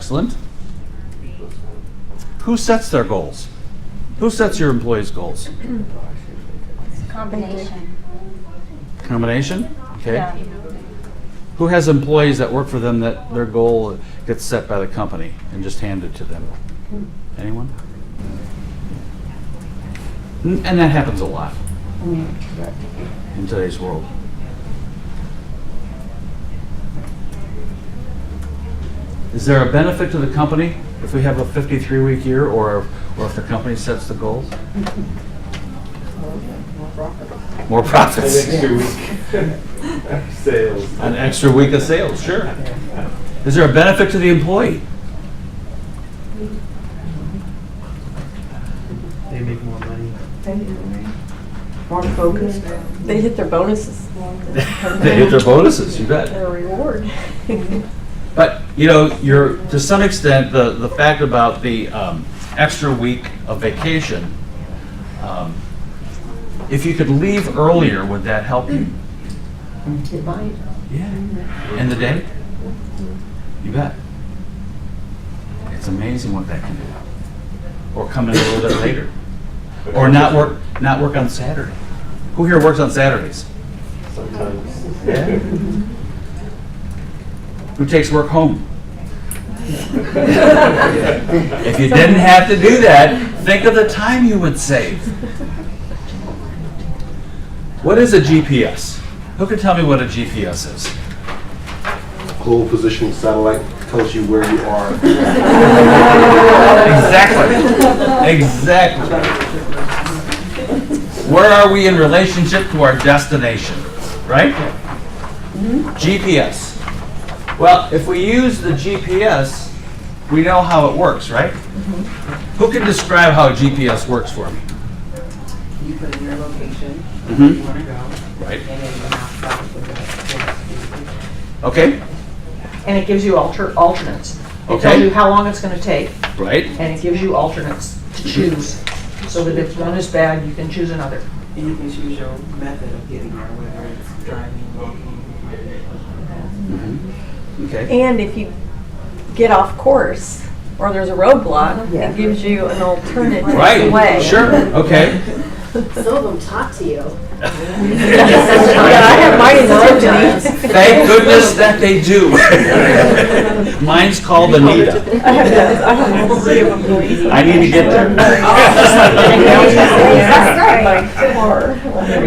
Excellent. Who sets their goals? Who sets your employees' goals? Combination. Combination? Okay. Yeah. Who has employees that work for them that their goal gets set by the company and just handed to them? Anyone? And that happens a lot in today's world. Is there a benefit to the company if we have a 53-week year, or if the company sets the goals? More profits. An extra week. Sales. An extra week of sales, sure. Is there a benefit to the employee? They make more money. More focused. They hit their bonuses. They hit their bonuses, you bet. Their reward. But, you know, to some extent, the fact about the extra week of vacation, if you could leave earlier, would that help you? It might. Yeah. In the day? You bet. It's amazing what that can do. Or come in a little bit later. Or not work on Saturday. Who here works on Saturdays? Sometimes. Yeah. Who takes work home? If you didn't have to do that, think of the time you would save. What is a GPS? Who can tell me what a GPS is? Global positioning satellite tells you where you are. Exactly. Where are we in relationship to our destination, right? GPS. Well, if we use the GPS, we know how it works, right? Who can describe how GPS works for me? You put in your location, Mhm. where you want to go, Right. and then you map out with Okay, And it gives you alternates. It Okay. tells you how long it's going to take, right. and it gives you alternates to choose. So that if one is bad, you can choose another. and you can choose your method of getting there, whether it's driving, walking. Okay. And if you get off course or there's a roadblock, it gives you an alternative Right, way. sure, okay. Some of them talk to you. Yeah, I have mine in the Tiffany. Thank goodness that they do. Mine's called Anita. I have three of them. I need to get there.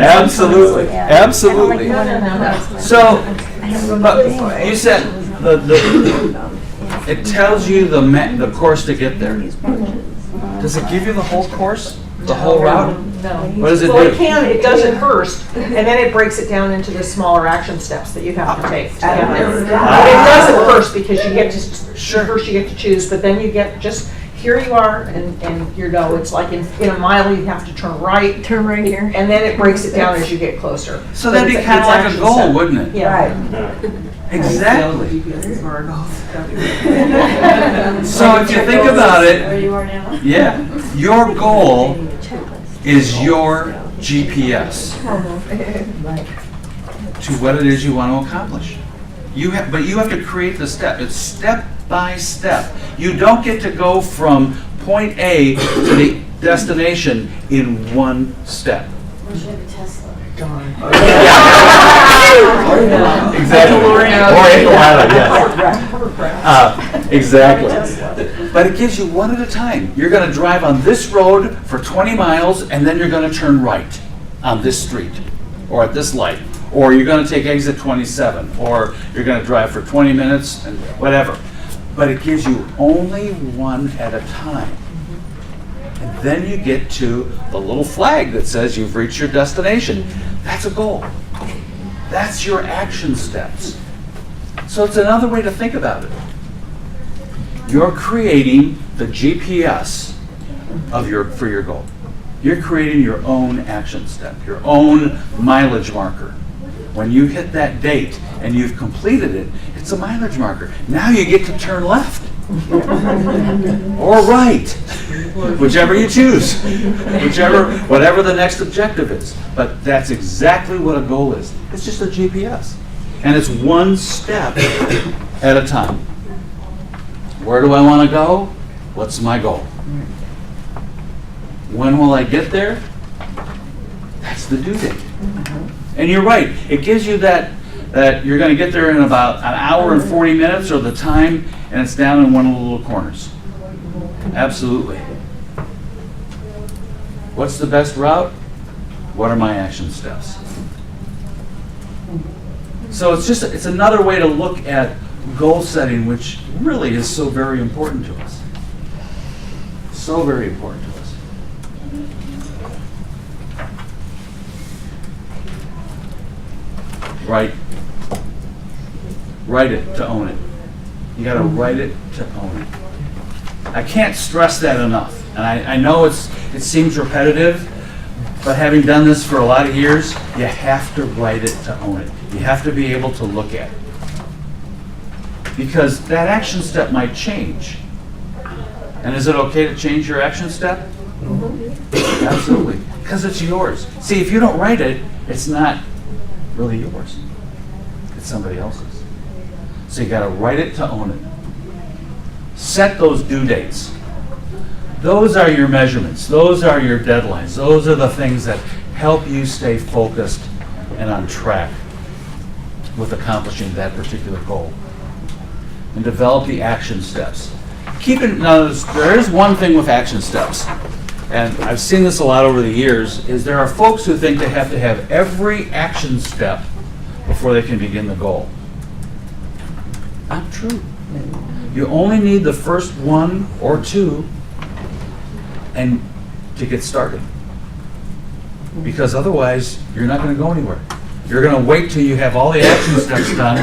Absolutely, absolutely. So, but you said it tells you the course to get there. Does it give you the whole course, the whole route? No. What does it Well, do? it does it first, and then it breaks it down into the smaller action steps that you have to take to get there. But it does it first because you get to, first you get to choose, but then you get just, here you are, and you know, it's like in a mile you have to turn right, Turn right here. and then it breaks it down as you get closer. So that'd be kind of like a goal, wouldn't it? Yeah. Exactly. GPS for our goals. So if you think about Where it, you are now. yeah, your goal is your GPS to what it is you want to accomplish. But you have to create the step. It's step by step. You don't get to go from point A to the destination in one step. Unless you have a Tesla. Exactly. Or in Goliath, yes. Exactly. But it gives you one at a time. You're going to drive on this road for 20 miles, and then you're going to turn right on this street, or at this light, or you're going to take exit 27, or you're going to drive for 20 minutes, and whatever. But it gives you only one at a time. And then you get to the little flag that says you've reached your destination. That's a goal. That's your action steps. So it's another way to think about it. You're creating the GPS for your goal. You're creating your own action step, your own mileage marker. When you hit that date and you've completed it, it's a mileage marker. Now you get to turn left or right, whichever you choose, whatever the next objective is. But that's exactly what a goal is. It's just a GPS, and it's one step at a time. Where do I want to go? What's my goal? When will I get there? That's the due date. And you're right, it gives you that you're going to get there in about an hour and 40 minutes or the time, and it's down in one of the little corners. Absolutely. What's the best route? What are my action steps? So it's another way to look at goal setting, which really is so very important to us. So very important to us. Write it to own it. You got to write it to own it. I can't stress that enough. And I know it seems repetitive, but having done this for a lot of years, you have to write it to own it. You have to be able to look at it. Because that action step might change. And is it okay to change your action step? Absolutely. Because it's yours. See, if you don't write it, it's not really yours. It's somebody else's. So you got to write it to own it. Set those due dates. Those are your measurements. Those are your deadlines. Those are the things that help you stay focused and on track with accomplishing that particular goal. And develop the action steps. Now, there is one thing with action steps, and I've seen this a lot over the years, is there are folks who think they have to have every action step before they can begin the goal. Not true. You only need the first one or two and to get started. Because otherwise, you're not going to go anywhere. You're going to wait till you have all the action steps done,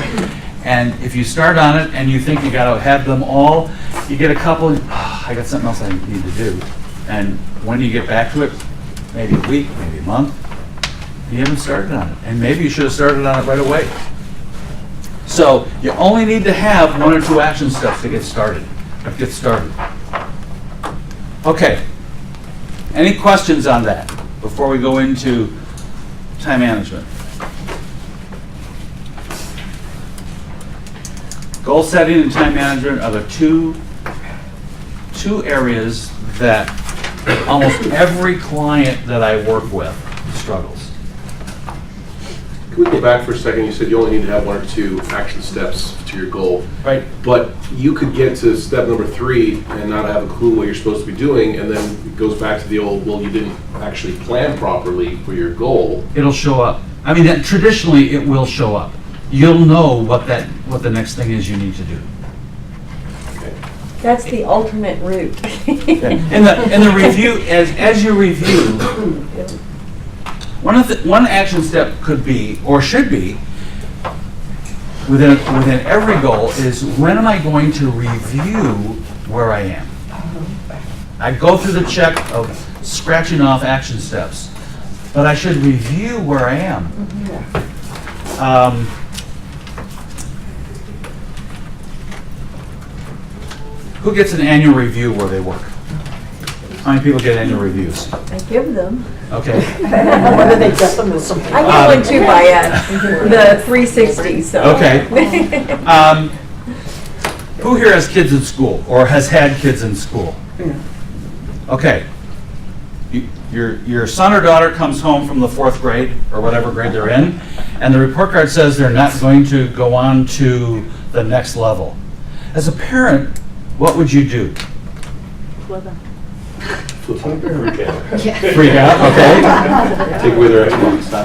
and if you start on it and you think you got to have them all, you get a couple, and I got something else I need to do. And when you get back to it, maybe a week, maybe a month, you haven't started on it. And maybe you should have started on it right away. So you only need to have one or two action steps to get started. Okay. Any questions on that before we go into time management? Goal setting and time management are the two areas that almost every client that I work with struggles. Can we go back for a second? You said you only need to have one or two action steps to your goal. Right. But you could get to step number 3 and not have a clue what you're supposed to be doing, and then it goes back to the old, well, you didn't actually plan properly for your goal. It'll show up. I mean, traditionally, it will show up. You'll know what the next thing is you need to do. Okay. That's the alternate route. In the review, as you review, one action step could be, or should be, within every goal is, when am I going to review where I am? I go through the check of scratching off action steps, but I should review where I am. Who gets an annual review where they work? How many people get annual reviews? I give them. Okay. Whether they get them with something. I get one too by the 360, so. Okay. Who here has kids in school or has had kids in school? Okay. Your son or daughter comes home from the 4th grade or whatever grade they're in, and the report card says they're not going to go on to the next level. As a parent, what would you do? Freak out, okay. Take away their Xbox.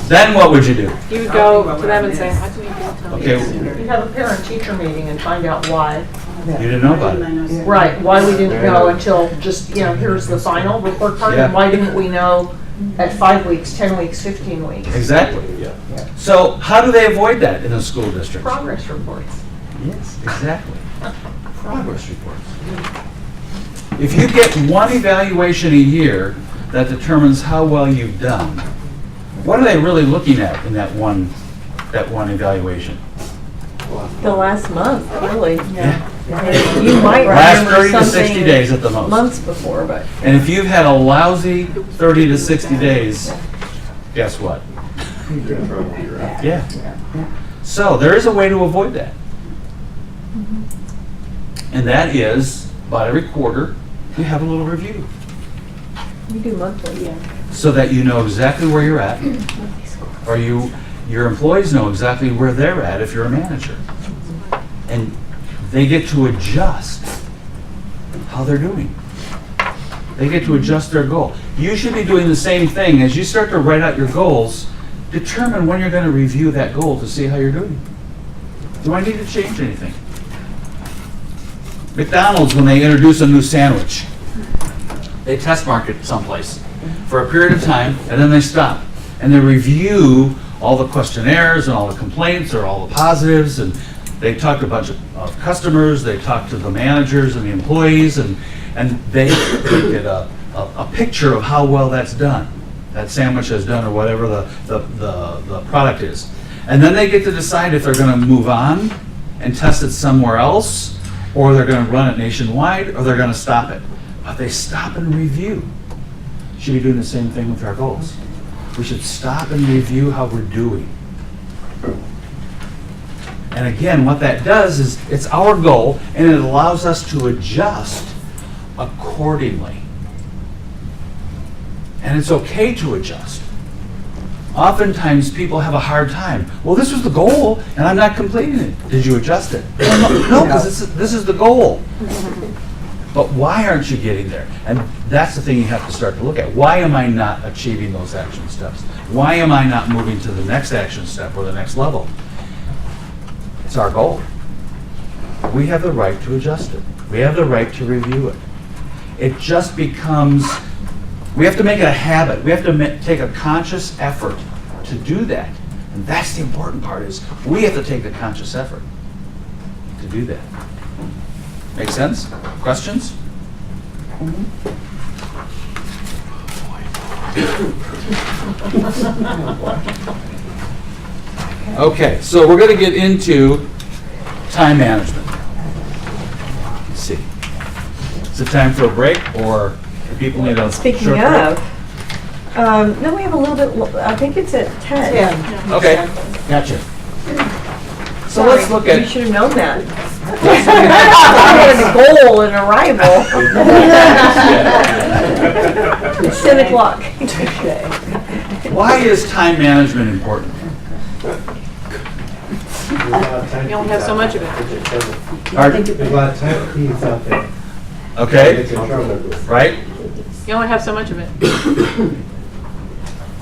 Then what would you do? You would go to them and say, how can we get to Okay, You have a parent-teacher meeting and find out why. you didn't know about it. Right, why we didn't know until just, here's the final report card, and Yeah. why didn't we know at 5 weeks, 10 weeks, 15 weeks? Exactly. Yeah. So how do they avoid that in the school district? Progress reports. Yes, exactly. Progress reports. If you get one evaluation a year that determines how well you've done, what are they really looking at in that one evaluation? The last month, really. Yeah. You might Last remember 30 to 60 something days at the most. months before, but And if you've had a lousy 30 to 60 days, guess what? You're in trouble, you're out. Yeah. So there is a way to avoid that. Progress reports. If you get one evaluation a year that determines how well you've done, what are they really looking at in that one evaluation? So there is a way to avoid that. And that is, about every quarter, we have a little review. We do monthly, yeah. So that you know exactly where you're at, or your employees know exactly where they're at if you're a manager. And they get to adjust how they're doing. They get to adjust their goal. You should be doing the same thing. As you start to write out your goals, determine when you're going to review that goal to see how you're doing. Do I need to change anything? McDonald's, when they introduce a new sandwich, they test market someplace for a period of time, and then they stop. And they review all the questionnaires and all the complaints or all the positives, and they talk to a bunch of customers, they talk to the managers and the employees, and they get a picture of how well that's done, that sandwich has done, or whatever the product is. And then they get to decide if they're going to move on and test it somewhere else, or they're going to run it nationwide, or they're going to stop it. But they stop and review. Should be doing the same thing with our goals. We should stop and review how we're doing. And again, what that does is it's our goal, and it allows us to adjust accordingly. And it's okay to adjust. Oftentimes people have a hard time. Well, this was the goal, and I'm not completing it. Did you adjust it? No, because this is the goal. But why aren't you getting there? And that's the thing you have to start to look at. Why am I not achieving those action steps? Why am I not moving to the next action step or the next level? It's our goal. We have the right to adjust it. We have the right to review it. It just becomes, we have to make it a habit. We have to take a conscious effort to do that. And that's the important part, is we have to take the conscious effort to do that. Make sense? Questions? Okay, so we're going to get into time management. Let's see. Is it time for a break, or do people need a Speaking short break? of, no, we have a little bit, I think it's at 10. Yeah. Okay, gotcha. So Sorry, let's look at. You should have known that. I had a goal and arrival. 10 o'clock. Why is time management important? You don't have so much of it. Pardon? There's a lot of time thieves out there. Okay, It's in trouble. right? You only have so much of it.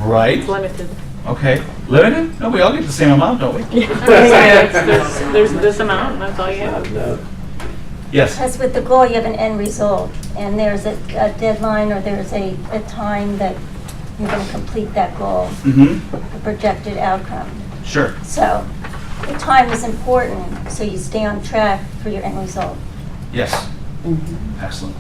Right. It's limited. Okay. Limited? No, we all get the same amount, don't we? There's this amount, and that's all you have. Yes. Because with the goal, you have an end result, and there's a deadline, or there's a time that you're going to complete that goal, Mm-hmm. the projected outcome. Sure. So the time is important, so you stay on track for your end result. Yes. Excellent.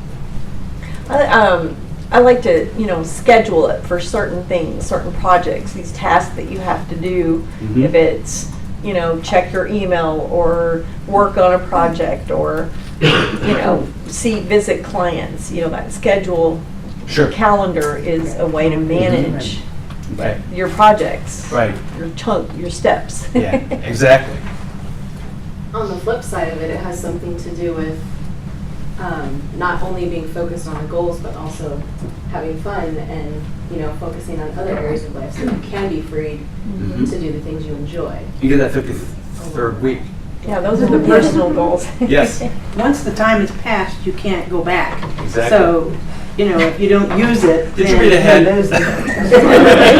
I like to, schedule it for certain things, certain projects, these tasks that you have to do. Mhm. If it's, check your email or work on a project or, visit clients, that schedule Sure. calendar is a way to manage Right. your projects. Right. Your steps. Yeah, exactly. On the flip side of it, it has something to do with not only being focused on the goals, but also having fun and, focusing on other areas of life so you can be freed Mhm. to do the things you enjoy. You get that 53rd week. Yeah, those are the personal goals. Yes. Once the time has passed, you can't go back. Exactly. So, if you don't use it, Did you then read ahead? there's the-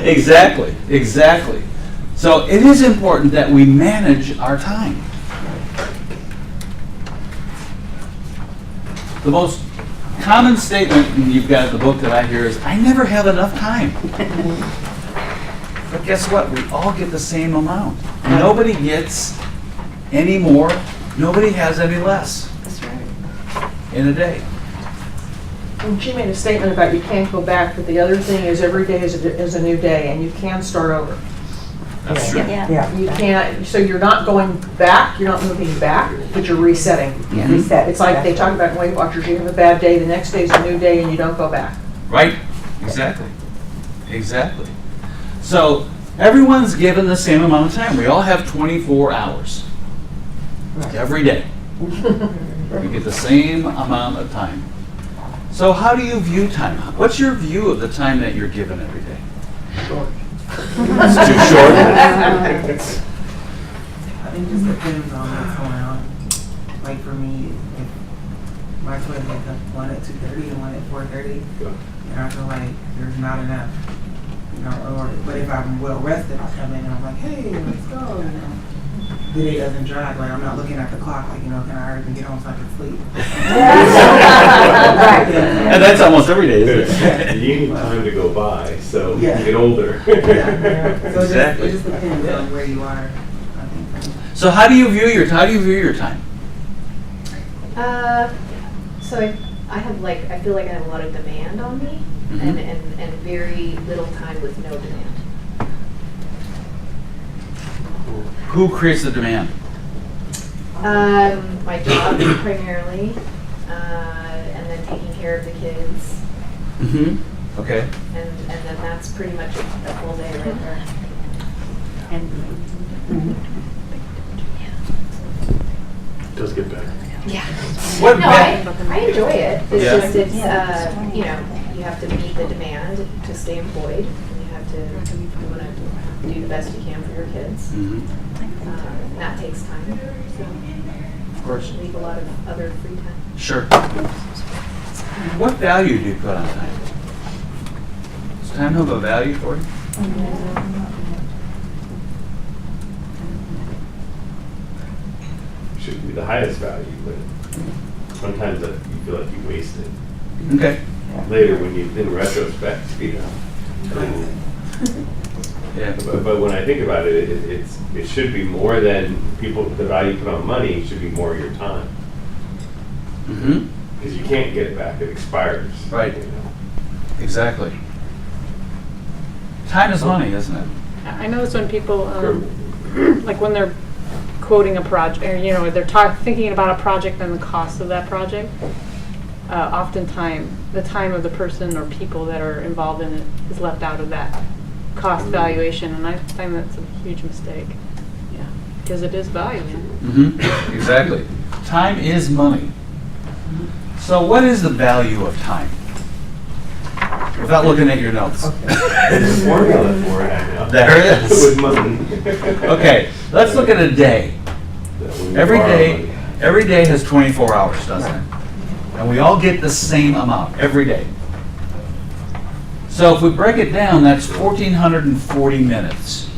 Exactly, exactly. So it is important that we manage our time. The most common statement, and you've got the book that I hear, is, I never have enough time. But guess what? We all get the same amount. Nobody gets any more, nobody has any less. That's right. In a day. And she made a statement about you can't go back, but the other thing is every day is a new day, and you can start over. That's true. Yeah. You can't, so you're not going back, you're not moving back, but you're resetting. Reset. It's like they talk about in Weight Watchers, you have a bad day, the next day's a new day, and you don't go back. Right? Exactly. Exactly. So everyone's given the same amount of time. We all have 24 hours. every day. You get the same amount of time. So how do you view time? What's your view of the time that you're given every day? It's too short. I think it just depends on what's going on. Like for me, if my twin wake up one at 2:30 and one at 4:30, and I feel like there's not enough, but if I'm well rested, I'll come in and I'm like, hey, let's go, The day doesn't drag, like I'm not looking at the clock, like, can I hurry up and get home so I can sleep? And that's almost every day, isn't it? You need time to go by, so Yeah. you get older. So Exactly. it just depends on where you are, I think. So how do you view your time? So I feel like I have a lot of demand on me and very little time with no demand. Who creates the demand? My job primarily, and then taking care of the kids, Mm-hmm. Okay. and then that's pretty much a full day right there. It does get better. Yeah. What No, I enjoy it. It's Yeah. just, you have to meet the demand to stay employed. And you have to, you want to do the best you can for your kids. Mm-hmm. That takes time. So Of course. leave a lot of other free time. Sure. What value do you put on time? Does time have a value for you? Should be the highest value, but sometimes you feel like you waste it. Okay. Later, when you, in retrospect, Yeah. But when I think about it, it should be more than the value you put on money should be more of your time. Mm-hmm. Because you can't get it back, it expires. Right. Exactly. Time is money, isn't it? I notice when people, like when they're quoting a project, or they're thinking about a project and the cost of that project, oftentimes the time of the person or people that are involved in it is left out of that cost valuation, and I find that's a huge mistake. Yeah, because it is value. Mm-hmm. Exactly. Time is money. So what is the value of time? Without looking at your notes. There's a formula for it, I know. There it is. With money. Okay, let's look at a day. When you Every borrow day, money. every day has 24 hours, doesn't it? And we all get the same amount every day. So if we break it down, that's 1,440 minutes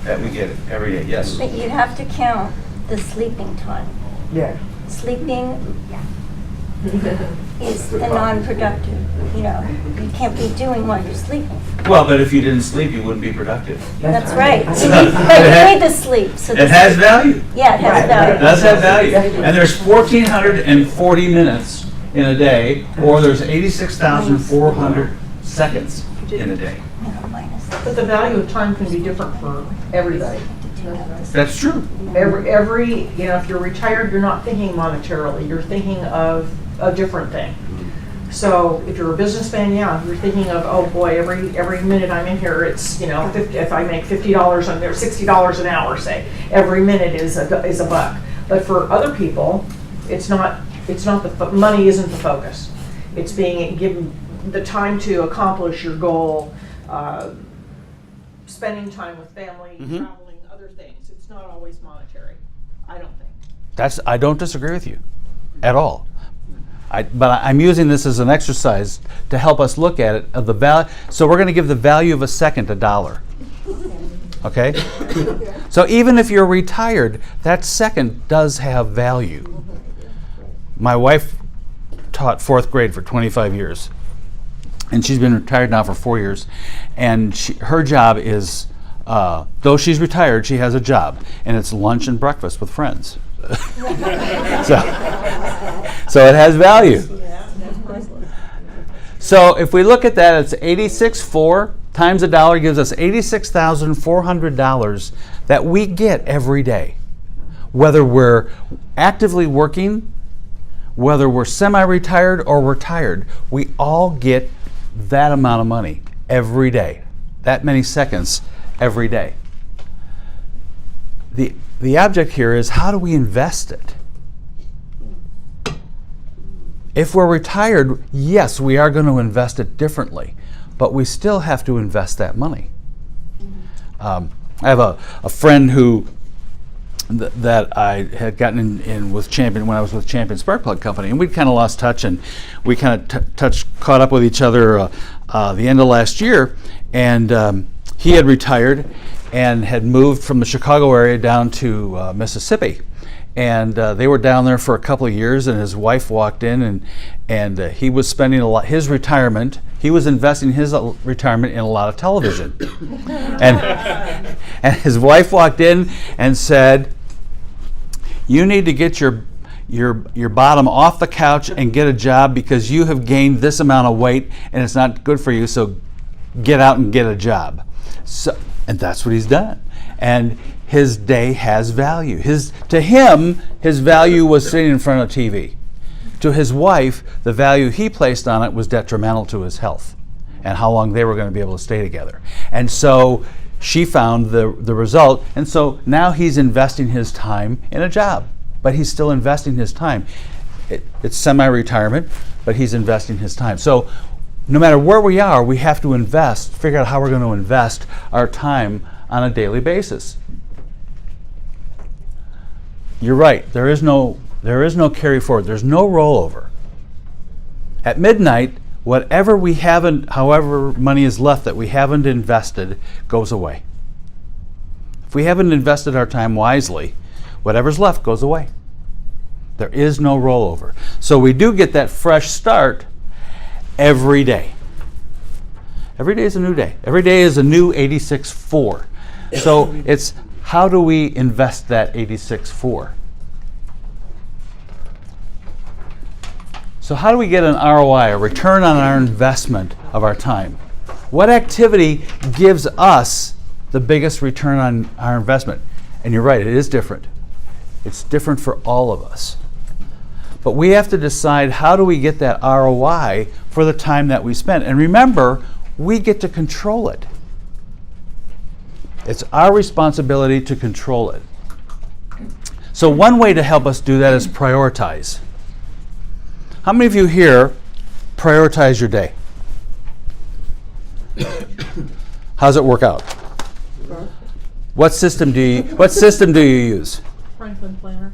that we get every day. Yes? But you have to count the sleeping time. Yeah. Sleeping is the non-productive, you can't be doing while you're sleeping. Well, but if you didn't sleep, you wouldn't be productive. That's right. But you need to sleep. So It has value. Yeah, it has value. It does have value. And there's 1,440 minutes in a day, or there's 86,400 seconds in a day. But the value of time can be different for everybody. That's true. Every if you're retired, you're not thinking monetarily, you're thinking of a different thing. So if you're a businessman, you're thinking of, oh boy, every minute I'm in here, it's, 50, if I make $50 on there, $60 an hour, say, every minute is a buck. But for other people, it's not the money isn't the focus. It's being given the time to accomplish your goal, spending time with family, traveling, other things. It's not always monetary, I don't think. I don't disagree with you at all. But I'm using this as an exercise to help us look at it of the value. So we're going to give the value of a second $1. Okay? So even if you're retired, that second does have value. My wife taught 4th grade for 25 years. And she's been retired now for 4 years. And her job is, though she's retired, she has a job. And it's lunch and breakfast with friends. So it has value. So if we look at that, it's 86.4 times $1 gives us $86,400 that we get every day. Whether we're actively working, whether we're semi-retired or retired, we all get that amount of money every day, that many seconds every day. the object here is, how do we invest it? If we're retired, yes, we are going to invest it differently, but we still have to invest that money. I have a friend who that I had gotten in with Champion when I was with Champion Spark Plug Company, and we'd kind of lost touch, and we kind of caught up with each other the end of last year, and he had retired and had moved from the Chicago area down to Mississippi. And they were down there for a couple of years, and his wife walked in, and he was spending his retirement. He was investing his retirement in a lot of television. and his wife walked in and said, "You need to get your bottom off the couch and get a job, because you have gained this amount of weight and it's not good for you, so get out and get a job." And that's what he's done. And his day has value. To him, his value was sitting in front of TV. To his wife, the value he placed on it was detrimental to his health and how long they were going to be able to stay together. And so she found the result, and so now he's investing his time in a job, but he's still investing his time. It's semi-retirement, but he's investing his time. So no matter where we are, we have to figure out how we're going to invest our time on a daily basis. You're right, there is no carry forward, there's no rollover. At midnight, whatever we haven't, however money is left that we haven't invested, goes away. If we haven't invested our time wisely, whatever's left goes away. There is no rollover. So we do get that fresh start every day. Every day is a new day. Every day is a new 86.4. So it's, how do we invest that 86.4? So how do we get an ROI, a return on our investment of our time? What activity gives us the biggest return on our investment? And you're right, it is different. It's different for all of us. But we have to decide, how do we get that ROI for the time that we spend? And remember, we get to control it. It's our responsibility to control it. So one way to help us do that is prioritize. How many of you here prioritize your day? How's it work out? What system do you use? Franklin Planner.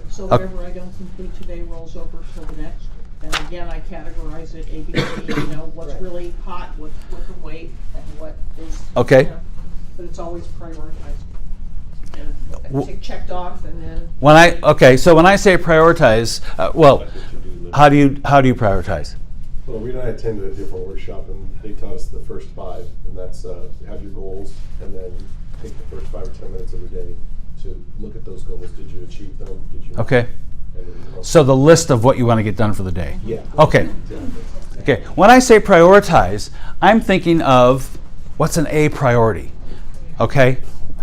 So whatever I don't complete today rolls over to the next. And again, I categorize it A, B, C, what's really hot, what's worth the weight, and what is. Okay. But it's always prioritized. And checked off, and then. So when I say prioritize, how do you prioritize? Well, we and I attended a different workshop, and they taught us the first 5, and that's have your goals, and then take the first 5 or 10 minutes of the day to look at those goals. Did you achieve them? Did you? Okay. So the list of what you want to get done for the day. Yeah. Okay. Okay. When I say prioritize, I'm thinking of what's an A priority. Okay.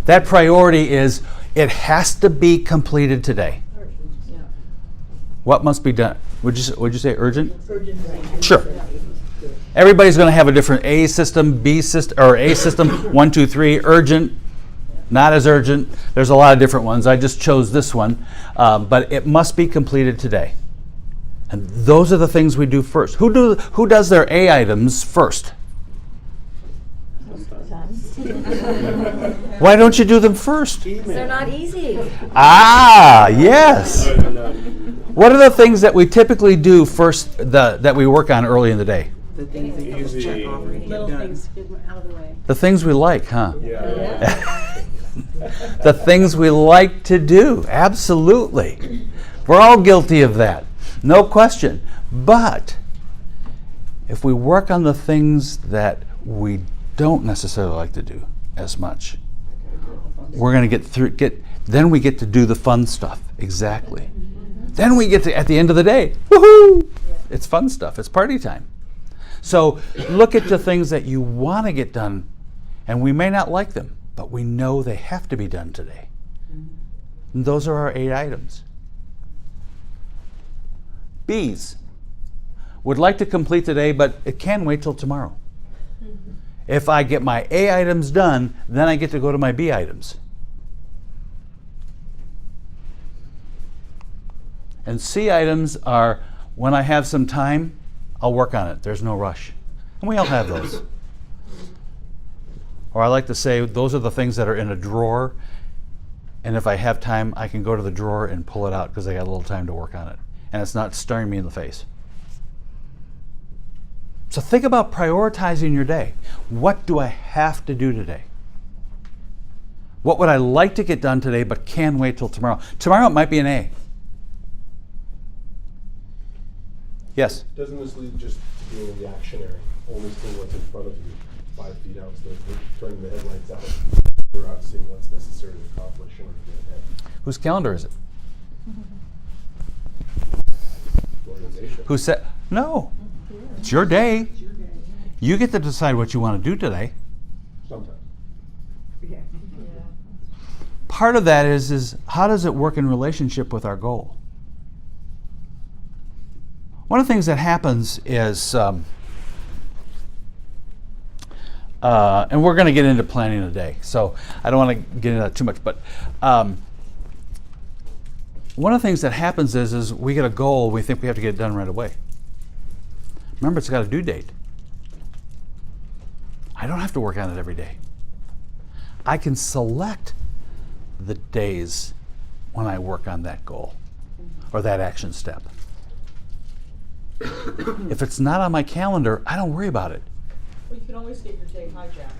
That priority is, it has to be completed today. What must be done? Would you say urgent? Sure. Everybody's going to have a different A system, B system, or A system, 1, 2, 3, urgent, not as urgent. There's a lot of different ones. I just chose this one, but it must be completed today. And those are the things we do first. Who does their A items first? Why don't you do them first? They're not easy. Ah, yes. What are the things that we typically do first, that we work on early in the day? The things that you just check off and get done. Get out of the way. The things we like, huh? Yeah. The things we like to do, absolutely. We're all guilty of that, no question. But if we work on the things that we don't necessarily like to do as much, we're going to then we get to do the fun stuff. Exactly. Then we get to, at the end of the day, woohoo! It's fun stuff. It's party time. So look at the things that you want to get done, and we may not like them, but we know they have to be done today. And those are our 8 items. B's. Would like to complete today, but it can wait till tomorrow. If I get my A items done, then I get to go to my B items. And C items are, when I have some time, I'll work on it. There's no rush. And we all have those. Or I like to say, those are the things that are in a drawer, and if I have time, I can go to the drawer and pull it out because I got a little time to work on it. And it's not staring me in the face. So think about prioritizing your day. What do I have to do today? What would I like to get done today but can wait till tomorrow? Tomorrow it might be an A. Yes? Doesn't this lead just to being reactionary, only seeing what's in front of you, 5 feet out, instead of turning the headlights out, or out seeing what's necessary to accomplish in order to get ahead? Whose calendar is it? Organization. Who said? No. It's your day. You get to decide what you want to do today. Sometimes. Part of that is how does it work in relationship with our goal? One of the things that happens is, and we're going to get into planning today, so I don't want to get into that too much, but one of the things that happens is we get a goal, we think we have to get it done right away. Remember, it's got a due date. I don't have to work on it every day. I can select the days when I work on that goal or that action step. If it's not on my calendar, I don't worry about it. Well, you can always get your day hijacked,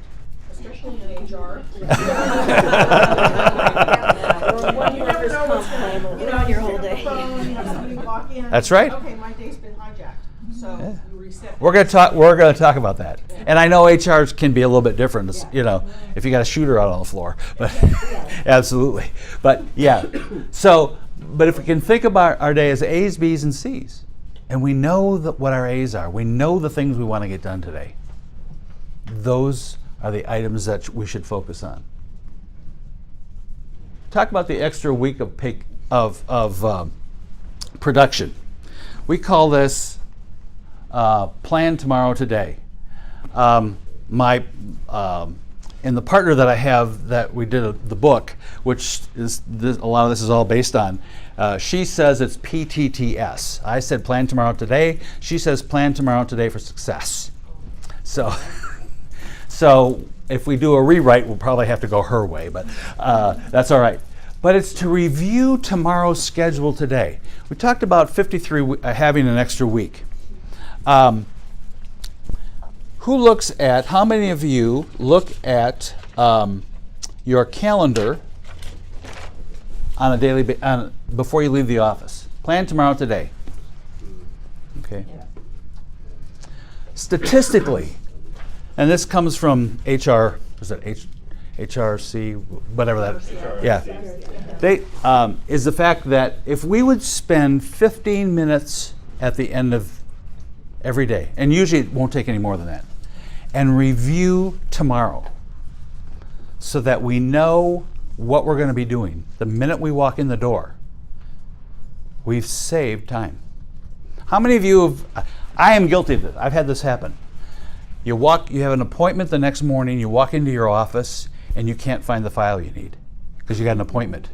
especially in HR. You never know what's going to, you know, your whole day. You have somebody walk in. That's right. Okay, my day's been hijacked, so you reset. We're going to talk about that. And I know HRs can be a little bit different, you know, if you got a shooter out on the floor. But absolutely. But yeah. So, but if we can think about our day as A's, B's, and C's, and we know what our A's are, we know the things we want to get done today, those are the items that we should focus on. Talk about the extra week of production. We call this plan tomorrow today. In the partner that I have that we did the book, which is a lot of this is all based on, she says it's PTTS. I said plan tomorrow today. She says plan tomorrow today for success. So, so if we do a rewrite, we'll probably have to go her way, but that's all right. But it's to review tomorrow's schedule today. We talked about 53 having an extra week. How many of you look at your calendar on a daily before you leave the office? Plan tomorrow today. Okay. Statistically, and this comes from HR, is that HRC, whatever that is. Yeah. Is the fact that if we would spend 15 minutes at the end of every day, and usually it won't take any more than that, and review tomorrow so that we know what we're going to be doing the minute we walk in the door, we've saved time. How many of you have, I am guilty of this, I've had this happen. You have an appointment the next morning, you walk into your office, and you can't find the file you need because you got an appointment.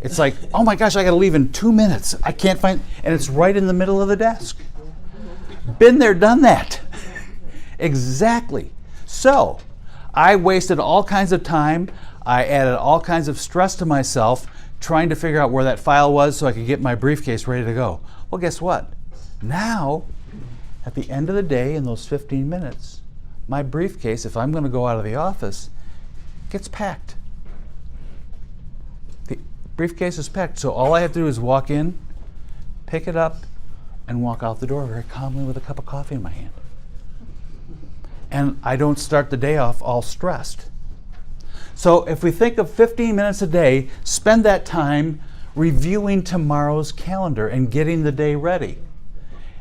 It's like, oh my gosh, I got to leave in 2 minutes. I can't find, and it's right in the middle of the desk. Been there, done that. Exactly. So, I wasted all kinds of time. I added all kinds of stress to myself trying to figure out where that file was so I could get my briefcase ready to go. Well, guess what? Now, at the end of the day, in those 15 minutes, my briefcase, if I'm going to go out of the office, gets packed. The briefcase is packed, so all I have to do is walk in, pick it up, and walk out the door very calmly with a cup of coffee in my hand. And I don't start the day off all stressed. So if we think of 15 minutes a day, spend that time reviewing tomorrow's calendar and getting the day ready.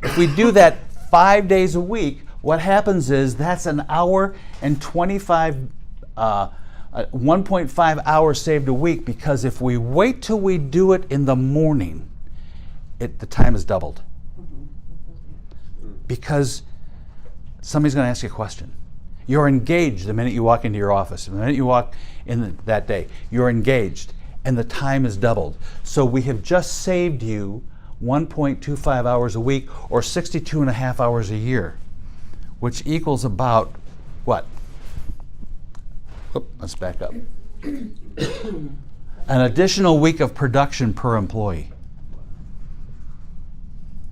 If we do that 5 days a week, what happens is that's an hour and 1.5 hours saved a week, because if we wait till we do it in the morning, the time is doubled. Because somebody's going to ask you a question. You're engaged the minute you walk into your office. The minute you walk in that day, you're engaged. and the time is doubled. So we have just saved you 1.25 hours a week, or 62 and a half hours a year, which equals about what? Let's back up. An additional week of production per employee,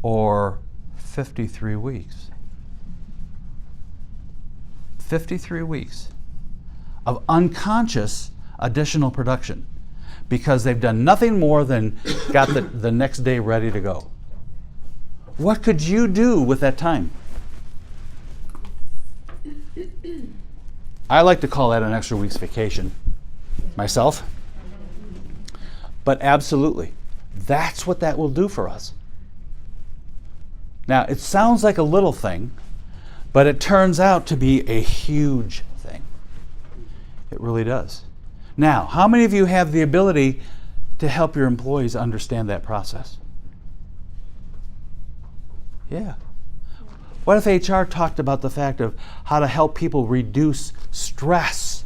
or 53 weeks. 53 weeks of unconscious additional production, because they've done nothing more than got the next day ready to go. What could you do with that time? I like to call that an extra week's vacation myself. But absolutely, that's what that will do for us. Now, it sounds like a little thing, but it turns out to be a huge thing. It really does. Now, how many of you have the ability to help your employees understand that process? Yeah. What if HR talked about the fact of how to help people reduce stress?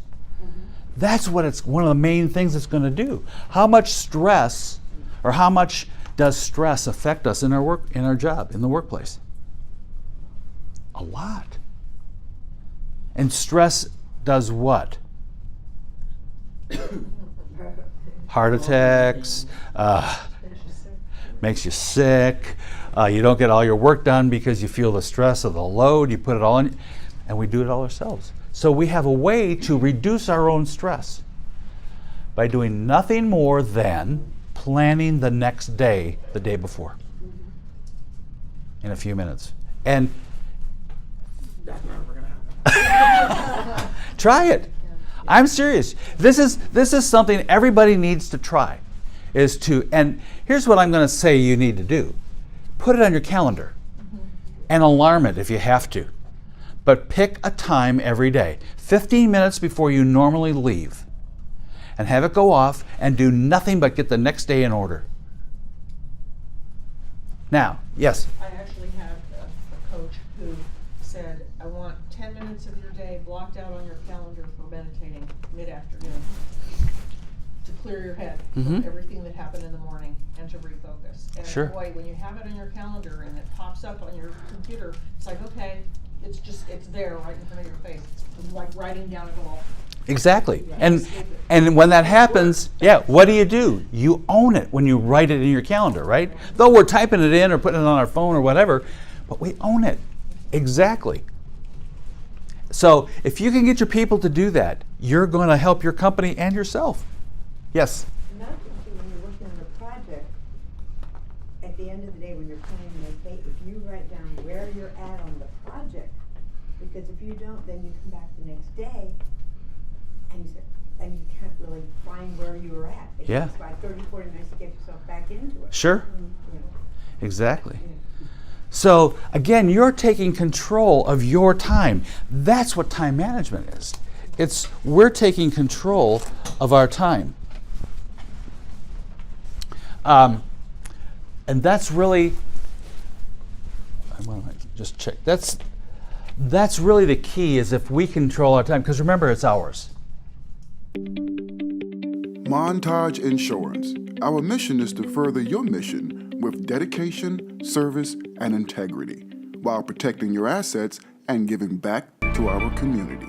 That's what it's one of the main things it's going to do. How much stress, or how much does stress affect us in our work, in our job, in the workplace? A lot. And stress does what? Heart attacks, makes you sick. You don't get all your work done because you feel the stress of the load. You put it all in, and we do it all ourselves. So we have a way to reduce our own stress by doing nothing more than planning the next day, the day before, in a few minutes. And That's never gonna happen. try it. I'm serious. This is something everybody needs to try. And here's what I'm going to say you need to do. Put it on your calendar and alarm it if you have to. But pick a time every day, 15 minutes before you normally leave, and have it go off and do nothing but get the next day in order. Now, yes? I actually had a coach who said, I want 10 minutes of your day blocked out on your calendar for meditating mid-afternoon to clear your head from everything that happened in the morning and to refocus. And Sure. boy, when you have it on your calendar and it pops up on your computer, it's like, okay, it's there right in front of your face. It's like writing down a goal. Exactly. And when that happens, yeah, what do? You own it when you write it in your calendar, right? Though we're typing it in or putting it on our phone or whatever, but we own it. Exactly. So if you can get your people to do that, you're going to help your company and yourself. Yes? Not just when you're working on a project, at the end of the day, when you're planning the day, if you write down where you're at on the project, because if you don't, then you come back the next day and you can't really find where you were at. It Yeah. takes like 30, 40 minutes to get yourself back into it. Sure. You know. Exactly. So again, you're taking control of your time. That's what time management is. We're taking control of our time. And that's really, I want to just check. That's really the key, is if we control our time, because remember, it's ours. Montage Insurance. Our mission is to further your mission with dedication, service, and integrity, while protecting your assets and giving back to our community.